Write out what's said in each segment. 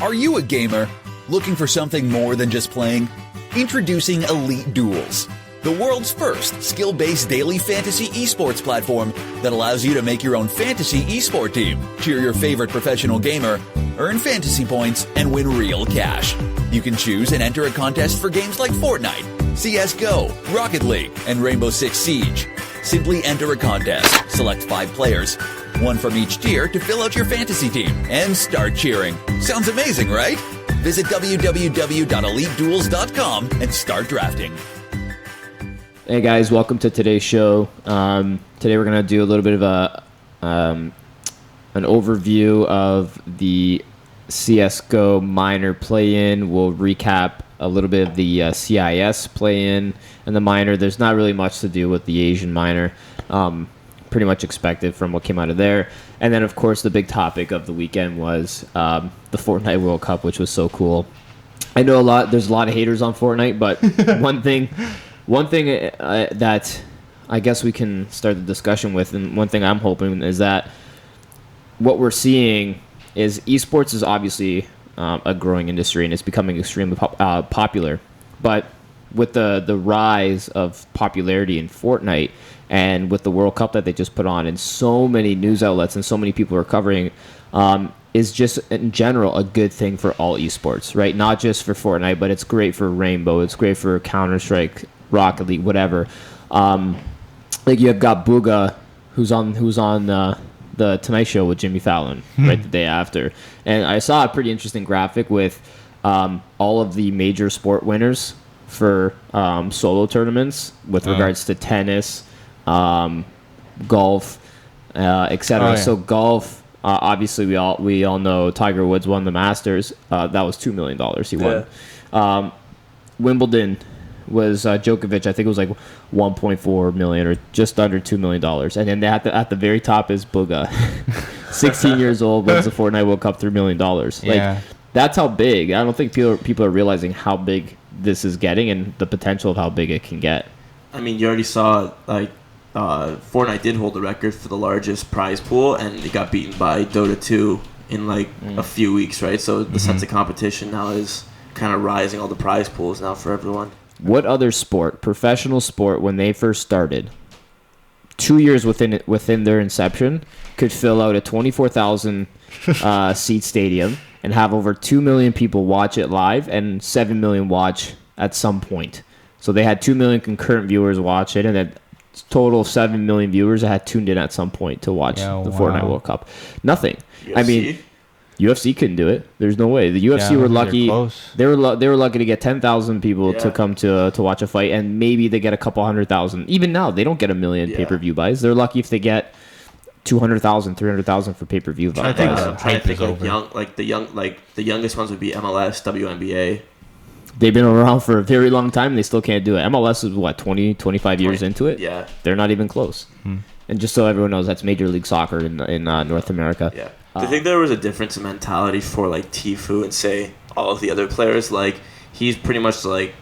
Are you a gamer looking for something more than just playing? Introducing EliteDuels, the world's first skill-based daily fantasy esports platform that allows you to make your own fantasy esport team, cheer your favorite professional gamer, earn fantasy points, and win real cash. You can choose and enter a contest for games like Fortnite, CSGO, Rocket League, and Rainbow Six Siege. Simply enter a contest, select 5 players, one from each tier to fill out your fantasy team, and start cheering. Sounds amazing, right? Visit www.eliteduels.com and start drafting. Hey guys, welcome to today's show. Today we're going to do a little bit of an overview of the CSGO minor play-in. We'll recap a little bit of the CIS play-in and the minor. There's not really much to do with the Asian minor. Pretty much expected from what came out of there. And then, of course, the big topic of the weekend was the Fortnite World Cup, which was so cool. I know there's a lot of haters on Fortnite, but one thing that I guess we can start the discussion with, and one thing I'm hoping is that what we're seeing is esports is obviously a growing industry and it's becoming extremely popular. But with the rise of popularity in Fortnite and with the World Cup that they just put on and so many news outlets and so many people are covering, is just in general a good thing for all esports, right? Not just for Fortnite, but it's great for Rainbow. It's great for Counter-Strike, Rocket League, whatever. Like you have got Bugha, who's on the Tonight Show with Jimmy Fallon right the day after. And I saw a pretty interesting graphic with all of the major sport winners for solo tournaments with regards to tennis, golf, etc. Oh, yeah. So golf, obviously we all know Tiger Woods won the Masters. That was $2 million he won. Wimbledon was Djokovic. I think it was like 1.4 million or just under $2 million. And then at the very top is Bugha, 16 years old, wins the Fortnite World Cup, $3 million. Like that's how big. I don't think people are realizing how big this is getting and the potential of how big it can get. I mean, you already saw like Fortnite did hold the record for the largest prize pool, and it got beaten by Dota 2 in like a few weeks, right? So the sense of competition now is kind of rising. All the prize pools now for everyone. What other sport, professional sport, when they first started, 2 years within their inception, could fill out a 24,000 seat stadium and have over 2 million people watch it live and 7 million watch at some point? So they had 2 million concurrent viewers watch it, and then total 7 million viewers that had tuned in at some point to watch the Fortnite World Cup. Nothing. UFC? I mean, UFC couldn't do it. There's no way. The UFC were lucky. They were lucky to get 10,000 people to come to watch a fight, and maybe they get a couple 100,000. Even now, they don't get a million pay-per-view buys. They're lucky if they get 200,000, 300,000 for pay-per-view buys. I'm trying to think the youngest ones would be MLS, WNBA. They've been around for a very long time, and they still can't do it. MLS is, 25 years into it? Yeah. They're not even close. And just so everyone knows, that's Major League Soccer in North America. Yeah. Do you think there was a difference in mentality for, like, Tfue and, say, all of the other players? Like, he's pretty much, like,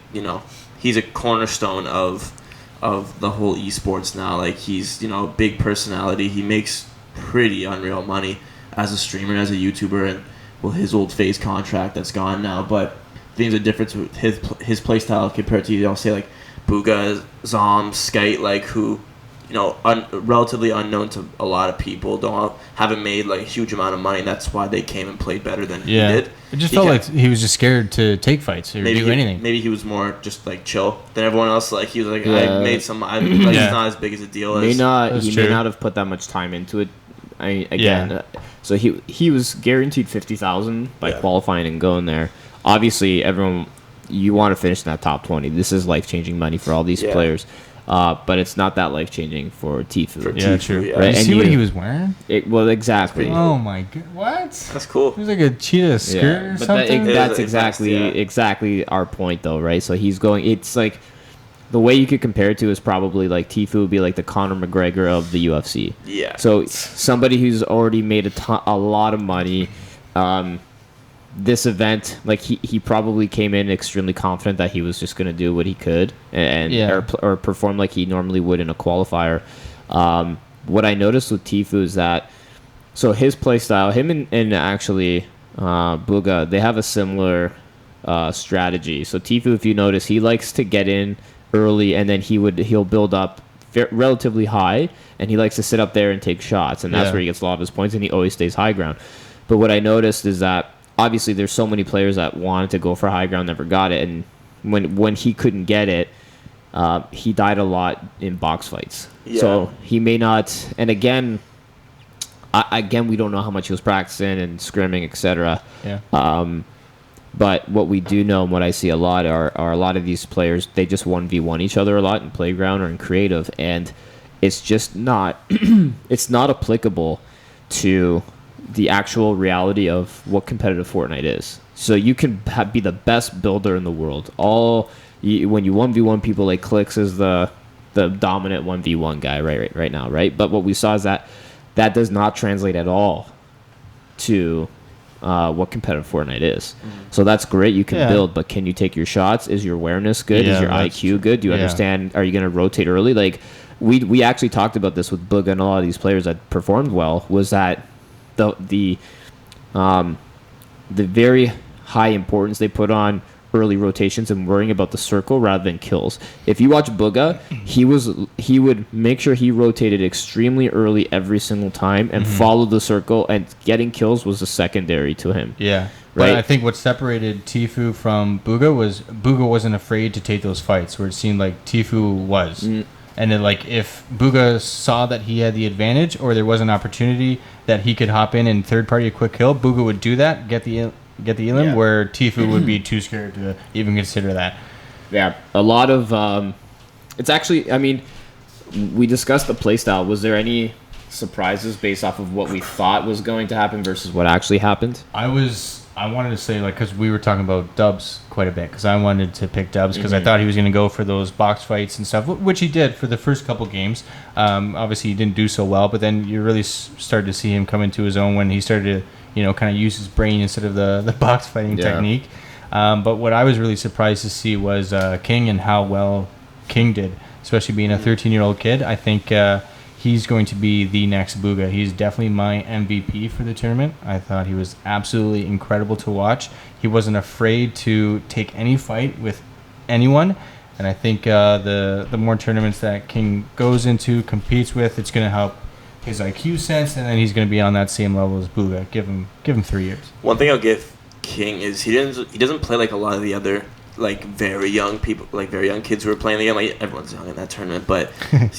he's a cornerstone of the whole esports now. Like, he's, a big personality. He makes pretty unreal money as a streamer, as a YouTuber, and, his old FaZe contract that's gone now, but I think there's a difference with his play style compared to, say, like, Bugha, Zom, Skite, like, who, relatively unknown to a lot of people, haven't made, like, a huge amount of money, and that's why they came and played better than he did. It just felt like he was just scared to take fights or do anything. Maybe he was more just, like, chill than everyone else. Like, he was like, I made some... It's not as big as a deal as... He may not have put that much time into it. So he was guaranteed 50,000 by qualifying and going there. Obviously, everyone, you want to finish in that top 20. This is life-changing money for all these players. But it's not that life-changing for Tfue. True. Yeah. Right? Did you see what he was wearing? Exactly. Oh, my God. What? That's cool. He was like a cheetah skirt or something? That's exactly our point, though, right? So he's going... It's like... The way you could compare it to is probably like Tfue would be like the Conor McGregor of the UFC. Yeah. So somebody who's already made a lot of money... this event, like he probably came in extremely confident that he was just going to do what he could or perform like he normally would in a qualifier. What I noticed with Tfue is that, so his play style, him and actually Bugha, they have a similar strategy. So Tfue, if you notice, he likes to get in early, and then he'll build up relatively high, and he likes to sit up there and take shots, and that's where he gets a lot of his points, and he always stays high ground. But what I noticed is that obviously there's so many players that wanted to go for high ground, never got it, and when he couldn't get it, he died a lot in box fights. Yeah. So he may not, and again, we don't know how much he was practicing and scrimming, etc. Yeah. But what we do know and what I see a lot are a lot of these players, they just 1v1 each other a lot in playground or in creative, and it's just not it's not applicable to the actual reality of what competitive Fortnite is. So you can be the best builder in the world. When you 1v1 people, like Clicks is the dominant 1v1 guy right now, right? But what we saw is that does not translate at all to what competitive Fortnite is. So that's great. You can build, but can you take your shots? Is your awareness good? Is your IQ good? Do you understand? Are you going to rotate early? Like we actually talked about this with Bugha and a lot of these players that performed well. Was that the very high importance they put on early rotations and worrying about the circle rather than kills. If you watch Bugha, he would make sure he rotated extremely early every single time and followed the circle, and getting kills was a secondary to him. Yeah. Right? But I think what separated Tfue from Bugha was Bugha wasn't afraid to take those fights, where it seemed like Tfue was. And then, like, if Bugha saw that he had the advantage or there was an opportunity that he could hop in and third party a quick kill, Bugha would do that, get the elim, where Tfue would be too scared to even consider that. Yeah, a lot of it's actually, I mean, we discussed the playstyle. Was there any surprises based off of what we thought was going to happen versus what actually happened? I wanted to say, like, because we were talking about Dubs quite a bit, because I wanted to pick Dubs because I thought he was going to go for those box fights and stuff, which he did for the first couple games. Obviously, he didn't do so well, but then you really started to see him come into his own when he started to, kind of use his brain instead of the box fighting technique. But what I was really surprised to see was King and how well King did, especially being a 13-year-old kid. I think he's going to be the next Bugha. He's definitely my MVP for the tournament. I thought he was absolutely incredible to watch. He wasn't afraid to take any fight with anyone. And I think the more tournaments that King goes into, competes with, it's going to help his IQ sense, and then he's going to be on that same level as Bugha. Give him 3 years. One thing I'll give King is he doesn't play like a lot of the other like very young people, like very young kids who are playing the game. Like everyone's young in that tournament, but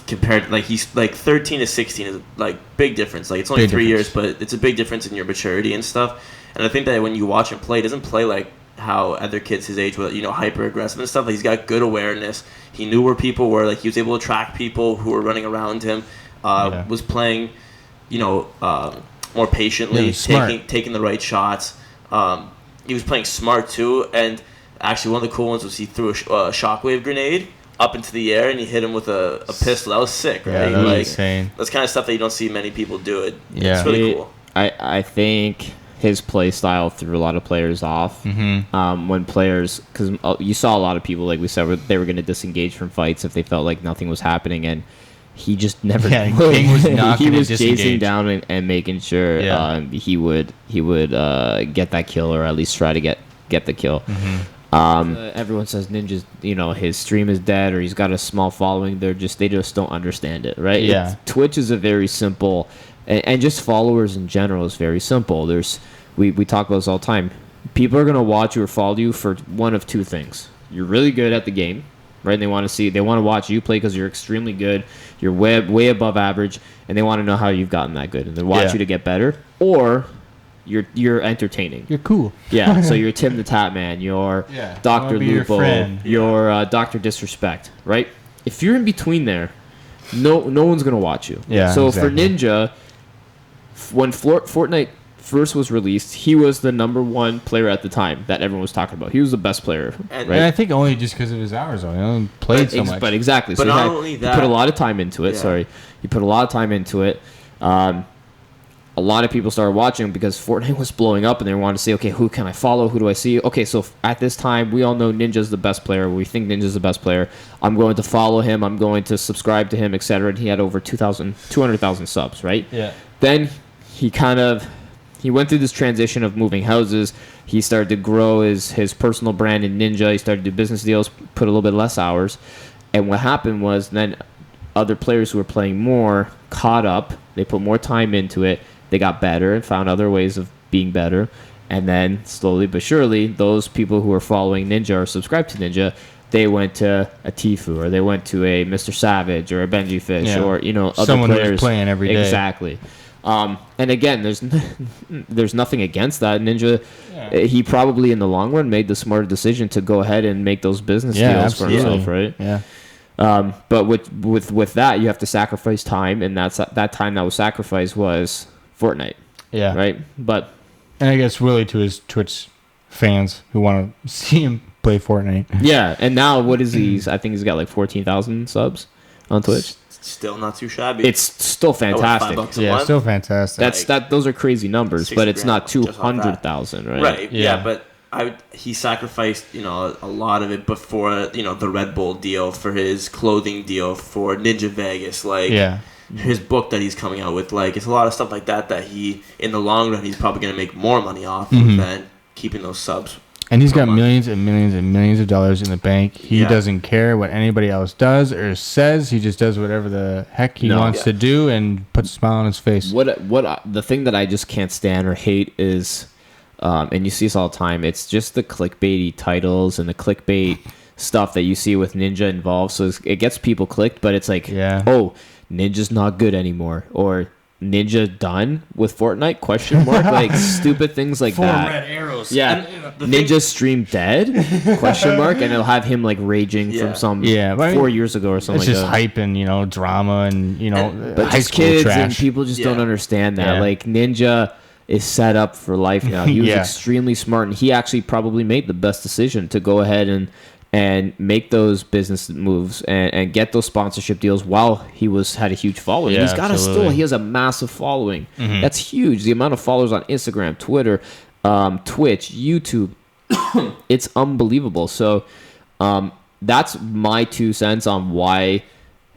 compared, like he's like 13 to 16 is like big difference. Like it's only 3 years, but it's a big difference in your maturity and stuff. And I think that when you watch him play, he doesn't play like how other kids his age were, hyper aggressive and stuff. Like, he's got good awareness. He knew where people were. Like he was able to track people who were running around him. Was playing, more patiently, taking the right shots. He was playing smart too, and actually one of the cool ones was he threw a shockwave grenade up into the air and he hit him with a pistol. That was sick, right? Yeah, that was insane. That's kind of stuff that you don't see many people do. It's really cool. I think his play style threw a lot of players off. When players, because you saw a lot of people, like we said, they were going to disengage from fights if they felt like nothing was happening, and he just never. Yeah, King was not he was disengage. chasing down and making sure he would get that kill, or at least try to get the kill. Everyone says Ninja's, his stream is dead, or he's got a small following. They just don't understand it, right? Yeah. Twitch is a very simple, and just followers in general is very simple. We talk about this all the time. People are gonna watch you or follow you for one of two things. You're really good at the game, right? And they want to watch you play because you're extremely good. You're way above average, and they want to know how you've gotten that good, and they watch you to get better. Or you're entertaining. You're cool. Yeah. So you're Tim the Tap Man. You're Dr. Lupo. You're Dr. Disrespect. Right? If you're in between there, no one's gonna watch you. Yeah. So for Ninja, when Fortnite first was released, he was the number one player at the time that everyone was talking about. He was the best player, right? And I think only just because of his hours, though. He only played so much. But exactly. But so not only that, he put a lot of time into it. Sorry, he put a lot of time into it. A lot of people started watching him because Fortnite was blowing up, and they wanted to say, okay, who can I follow? Who do I see? Okay, so at this time, we all know Ninja's the best player. We think Ninja's the best player. I'm going to follow him. I'm going to subscribe to him, etc. And he had over 200,000 subs, right? Yeah. Then he kind of he went through this transition of moving houses. He started to grow his personal brand in Ninja. He started to do business deals, put a little bit less hours. And what happened was then other players who were playing more caught up. They put more time into it. They got better and found other ways of being better. And then slowly but surely, those people who were following Ninja or subscribed to Ninja, they went to a Tfue, or they went to a Mr. Savage or a Benji Fish, or other someone players who's playing every day. Exactly. And again, there's nothing against that. Ninja, he probably in the long run made the smarter decision to go ahead and make those business deals for himself, right? Yeah. But with that, you have to sacrifice time, and that time that was sacrificed was Fortnite. Yeah. Right. And I guess really to his Twitch fans who want to see him play Fortnite. Yeah, and now what is he? I think he's got like 14,000 subs on Twitch. Still not too shabby. It's still fantastic. Yeah, still fantastic. Those are crazy numbers, but it's not 200,000, right? Right. Yeah, but he sacrificed, a lot of it before, the Red Bull deal for his clothing deal for Ninja Vegas, his book that he's coming out with, it's a lot of stuff like that he, in the long run, he's probably going to make more money off of than keeping those subs. And he's got millions and millions and millions of dollars in the bank. He doesn't care what anybody else does or says. He just does whatever the heck he wants to do and puts a smile on his face. The thing that I just can't stand or hate is, and you see this all the time, it's just the clickbaity titles and the clickbait stuff that you see with Ninja involved. So it gets people clicked, but it's like, oh, Ninja's not good anymore, or Ninja done with Fortnite? Question mark. Like stupid things like that. 4 red arrows. Yeah. Ninja stream dead? Question mark. And it'll have him like raging from some 4 years ago or something. It's just hype and drama and but high just school kids trash. and people just don't understand that. Like Ninja is set up for life now. He was extremely smart, and he actually probably made the best decision to go ahead and make those business moves and get those sponsorship deals while he had a huge following. Yeah, he has a massive following. That's huge. The amount of followers on Instagram, Twitter, Twitch, YouTube, it's unbelievable. So that's my 2 cents on why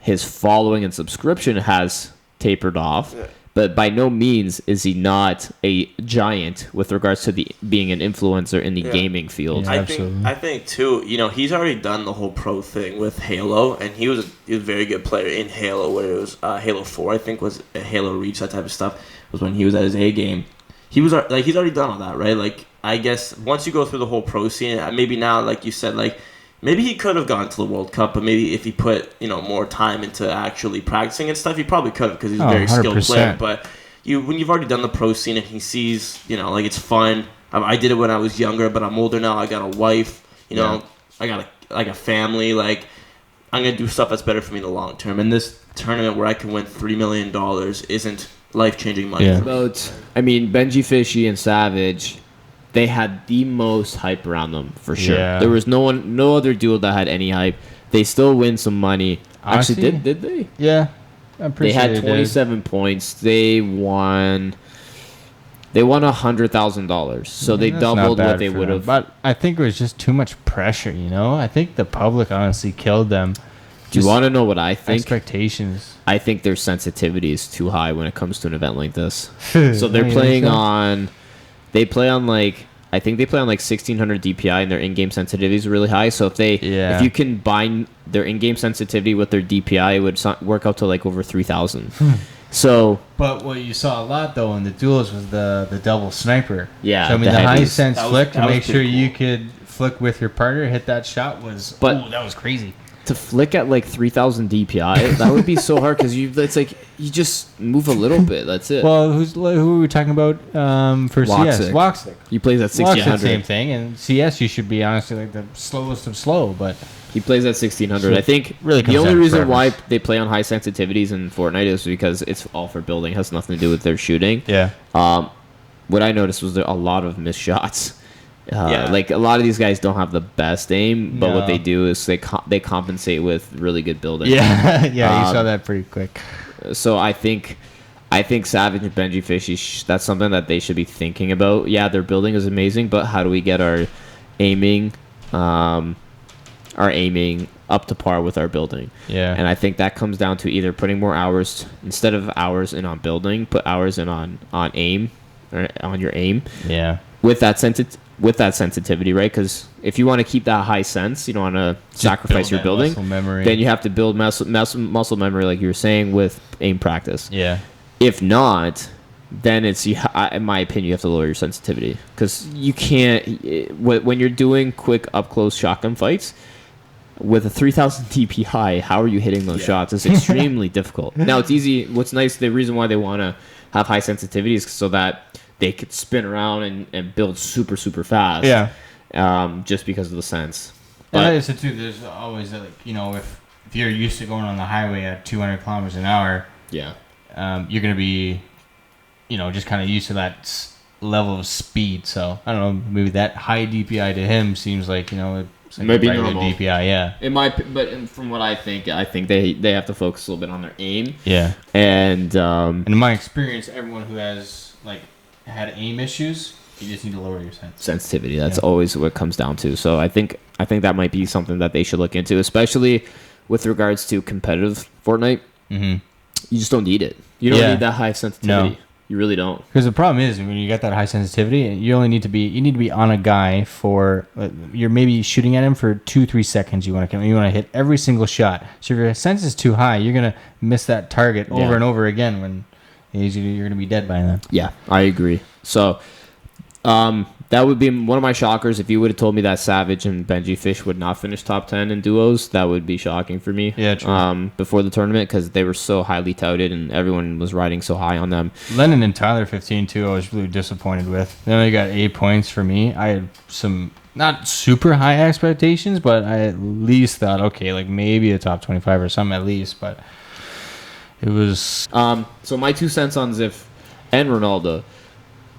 his following and subscription has tapered off. Yeah. But by no means is he not a giant with regards to being an influencer in the gaming field. Yeah, I think too. He's already done the whole pro thing with Halo, and he was a very good player in Halo. Where it was Halo 4, I think, was a Halo Reach, that type of stuff. Was when he was at his A game. He was he's already done all that, right? Like I guess once you go through the whole pro scene, maybe now, like you said, maybe he could have gone to the World Cup, but maybe if he put more time into actually practicing and stuff, he probably could have, because he's a very 100%. Skilled player. But when you've already done the pro scene and he sees it's fun. I did it when I was younger, but I'm older now. I got a wife. I got a family. I'm gonna do stuff that's better for me in the long term. And this tournament where I can win $3 million isn't life-changing money. Yeah. Benji Fishy and Savage, they had the most hype around them for sure. Yeah. There was no other duo that had any hype. They still win some money. Actually, did they? Yeah, I'm pretty sure they had 27 points. They won $100,000. So they doubled what they would have. But I think it was just too much pressure. I think the public honestly killed them. Do you want to know what I think? Expectations. I think their sensitivity is too high when it comes to an event like this. So they're playing on. They play on I think they play on 1600 DPI, and their in-game sensitivity is really high. So if you combine their in-game sensitivity with their DPI, it would work out to over 3,000. So, but what you saw a lot though in the duels was the double sniper. Yeah, so the high sense flick to make sure you could flick with your partner, hit that shot that was crazy. To flick at 3,000 DPI, that would be so hard because you just move a little bit. That's it. Well, who are we talking about for CS? Woxic. He plays at 1600. Same thing. And CS, you should be honestly the slowest of slow, but he plays at 1600. I think really the only reason why they play on high sensitivities in Fortnite is because it's all for building. It has nothing to do with their shooting. Yeah. What I noticed was there a lot of missed shots. A lot of these guys don't have the best aim, but what they do is they compensate with really good building. Yeah, you saw that pretty quick. So I think Savage and Benji Fishy, that's something that they should be thinking about. Yeah, their building is amazing, but how do we get our aiming up to par with our building? Yeah, and I think that comes down to either putting more hours instead of hours in on building, put hours in on aim. on your aim. Yeah. With that sensitivity, right? Because if you want to keep that high sense, you don't want to sacrifice your building. Muscle memory. Then you have to build muscle memory, like you were saying, with aim practice. Yeah. If not, then it's, in my opinion, you have to lower your sensitivity, because you can't, when you're doing quick up close shotgun fights with a 3000 DPI, how are you hitting those shots? It's extremely difficult. Now it's easy. What's nice, the reason why they want to have high sensitivity is so that they could spin around and build super, super fast. Yeah. Just because of the sense. But that is it too. There's always that, like, if you're used to going on the highway at 200 kilometers an hour, yeah, you're gonna be, just kind of used to that level of speed. So I don't know. Maybe that high DPI to him seems like it's like maybe regular normal DPI. Yeah. But from what I think they have to focus a little bit on their aim. Yeah. And in my experience, everyone who has had aim issues, you just need to lower your sensitivity. That's always what it comes down to. So I think that might be something that they should look into, especially with regards to competitive Fortnite. Mm-hmm. You just don't need it. You don't need that high sensitivity. No. You really don't. Because the problem is, when you got that high sensitivity, you need to be on a guy for, you're maybe shooting at him for 2-3 seconds. You want to hit every single shot. So if your sense is too high, you're gonna miss that target over and over again. When you're gonna be dead by then. Yeah, I agree. So, that would be one of my shockers. If you would have told me that Savage and Benji Fish would not finish top 10 in duos, that would be shocking for me. Yeah, true. Before the tournament, because they were so highly touted and everyone was riding so high on them. Lennon and Tyler 15 too, I was really disappointed with. They only got 8 points for me. I had some not super high expectations, but I at least thought, okay, maybe a top 25 or something at least, but it was... So my 2 cents on Xiff and Ronaldo.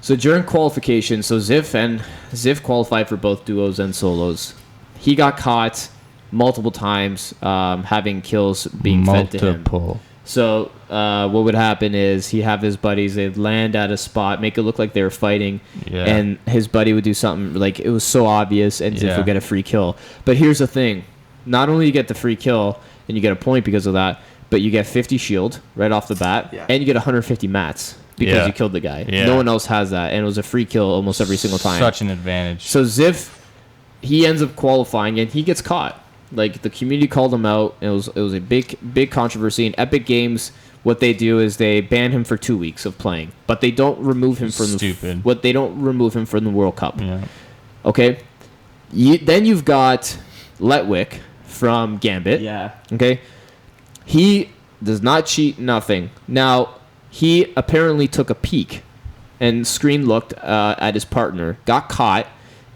So during qualification, Xiff qualified for both duos and solos. He got caught multiple times having kills being fed to him. So what would happen is he'd have his buddies, they'd land at a spot, make it look like they were fighting, and his buddy would do something like it was so obvious, and Xiff would get a free kill. But here's the thing. Not only you get the free kill, and you get a point because of that, but you get 50 shield right off the bat, and you get 150 mats. Because you killed the guy. Yeah. No one else has that. And it was a free kill almost every single time. Such an advantage. So Xiff, he ends up qualifying and he gets caught. The community called him out. It was a big controversy. In Epic Games, what they do is they ban him for 2 weeks of playing. But they don't remove him from they don't remove him from the World Cup. Yeah. Okay? Then you've got Letwick from Gambit. Yeah. Okay? He does not cheat, nothing. Now, he apparently took a peek and screen looked at his partner, got caught,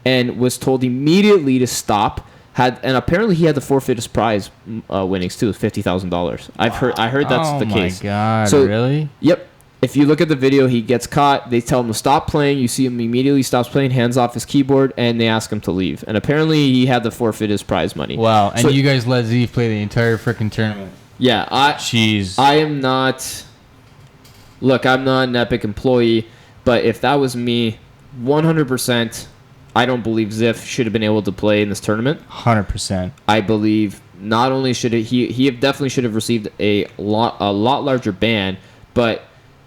and was told immediately to stop. And apparently he had the forfeit his prize winnings too, $50,000. I heard that's the case. Oh my god! So, really? Yep. If you look at the video, he gets caught. They tell him to stop playing. You see him immediately stops playing, hands off his keyboard, and they ask him to leave. And apparently he had to forfeit his prize money. Wow! And you guys let Xiff play the entire freaking tournament. Yeah, I am not. Look, I'm not an Epic employee, but if that was me, 100%, I don't believe Xiff should have been able to play in this tournament. 100%. I believe not only should he definitely should have received a lot larger ban, but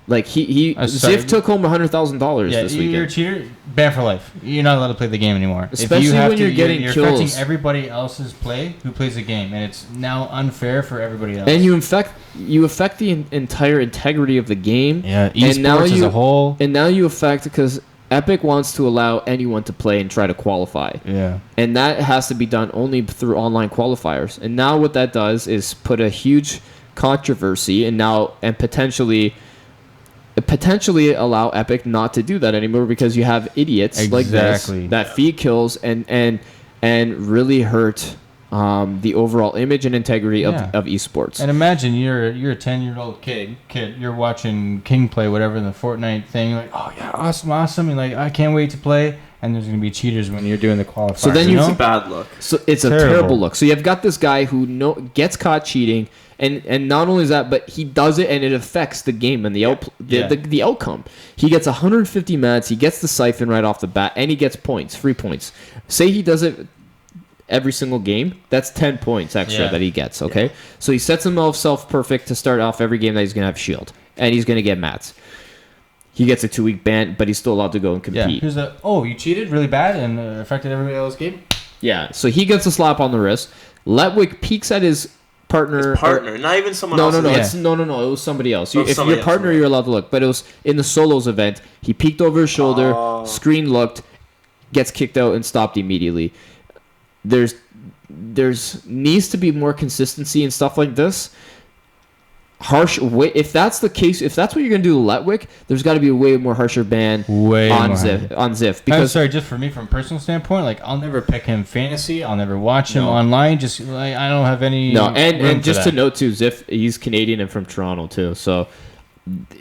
Xiff took home $100,000 this weekend. You're a cheater, ban for life. You're not allowed to play the game anymore. Especially when you're getting kills. You're affecting everybody else's play who plays the game, and it's now unfair for everybody else. And you affect the entire integrity of the game. Yeah, eSports as a whole. And now you affect, because Epic wants to allow anyone to play and try to qualify. Yeah. And that has to be done only through online qualifiers. And now what that does is put a huge controversy and potentially allow Epic not to do that anymore, because you have idiots like this that feed kills and really hurt the overall image and integrity of esports. And imagine you're a 10-year-old kid, you're watching King play whatever in the Fortnite thing, you're like, oh yeah, awesome, and I can't wait to play. And there's going to be cheaters when you're doing the qualifier. So then it's a bad look. So it's a terrible look. So you've got this guy who gets caught cheating, and not only is that, but he does it and it affects the game and the outcome. He gets 150 mats, he gets the siphon right off the bat, and he gets points, free points. Say he does it every single game, that's 10 points extra that he gets, okay? Yeah. So he sets himself perfect to start off every game that he's going to have shield, and he's going to get mats. he gets a 2-week ban, but he's still allowed to go and Yeah. compete. You cheated really bad and affected everybody else's game? Yeah, so he gets a slap on the wrist. Letwick peeks at his partner. Not even someone No, else. no, it was somebody else. Oh, If somebody your partner, else, right. you're allowed to look. But it was in the solos event. He peeked over his shoulder, screen looked, gets kicked out and stopped immediately. There's needs to be more consistency and stuff like this. Harsh way. If that's the case, if that's what you're gonna do to Letwick, there's got to be a way more harsher ban on Xiff. I'm Because sorry, just for me, from a personal standpoint, like I'll never pick him fantasy. I'll never watch him online. Just like I don't have any. no, room and for just that. to note too, Xiff, he's Canadian and from Toronto too, so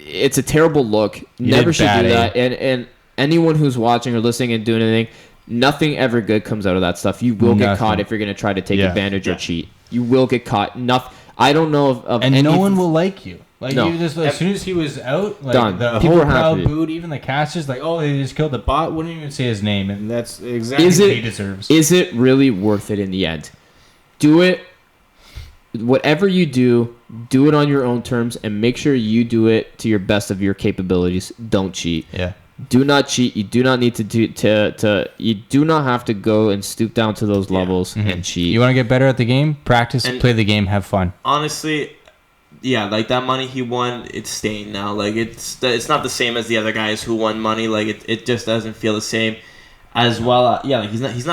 it's a terrible look. Never did should bad, do eh? that. And anyone who's watching or listening and doing anything, nothing ever good comes out of that stuff. You will get Nothing. caught if you're gonna try to take Yeah. advantage or cheat. You will get caught. I don't know of And any. no one will like you. Like No. you just as soon as he was out, like Done. the People whole are crowd happy. booed. Even the casters, like, oh, they just killed the bot. Wouldn't even say his name, and that's exactly Is what it- he deserves. Is it really worth it in the end? Do it. Whatever you do it on your own terms and make sure you do it to your best of your capabilities. Don't cheat. Yeah. Do not cheat. You do not need to you do not have to go and stoop down to those levels and cheat. You want to get better at the game? Practice, And- play the game, have fun. Honestly, yeah, like that money he won, it's staying now. Like it's not the same as the other guys who won money. Like it just doesn't feel the same. As well, yeah, like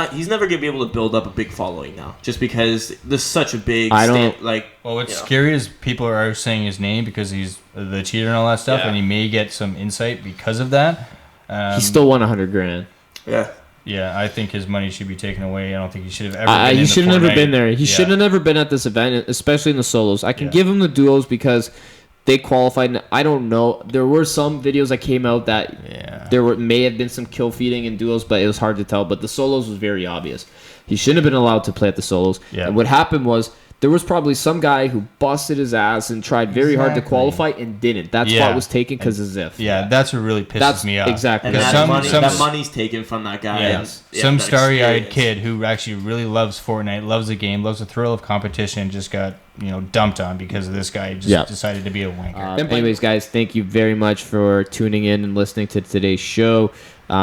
he's never gonna be able to build up a big following now, just because there's such a big. Well, what's scary is people are saying his name because he's the cheater and all that stuff, Yeah. and he may get some insight because of that. He still won $100,000. Yeah. Yeah, I think his money should be taken away. I don't think he should have ever. Been He in should the have never Fortnite. been there. He Yeah. should have never been at this event, especially in the solos. I can Yeah. give him the duos because they qualified. I don't know. There were some videos that came out that may have been some kill feeding in duos, but it was hard to tell. But the solos was very obvious. He shouldn't have been allowed to play at the solos. Yeah. And what happened was there was probably some guy who busted his ass and tried very hard to Exactly. qualify and didn't. That Yeah. spot was taken because of Xiff. Yeah, that's what really pisses me off. Exactly. And Because that money's taken from that guy. Yeah. And, Some that starry-eyed experience. kid who actually really loves Fortnite, loves the game, loves the thrill of competition, just got dumped on because of this guy who just decided to be a wanker. Anyways, guys, thank you very much for tuning in and listening to today's show.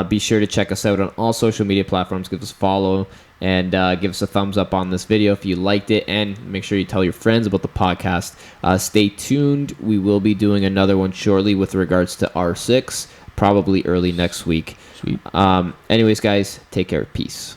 Be sure to check us out on all social media platforms. Give us a follow and give us a thumbs up on this video if you liked it. And make sure you tell your friends about the podcast. Stay tuned. We will be doing another one shortly with regards to R6, probably early next week. Sweet. Anyways, guys, take care. Peace.